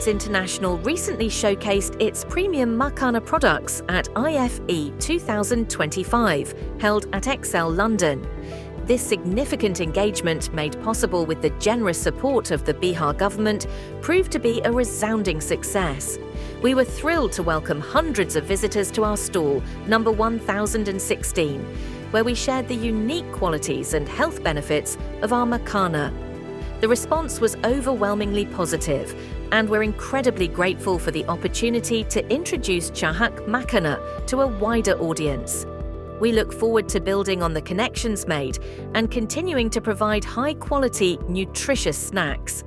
Foods International recently showcased its premium Makana products at IFE 2025, held at Excel London. This significant engagement, made possible with the generous support of the Bihar government, proved to be a resounding success. We were thrilled to welcome hundreds of visitors to our stall, number 1016, where we shared the unique qualities and health benefits of our Makana. The response was overwhelmingly positive, and we're incredibly grateful for the opportunity to introduce Chahak Makana to a wider audience. We look forward to building on the connections made and continuing to provide high-quality, nutritious snacks.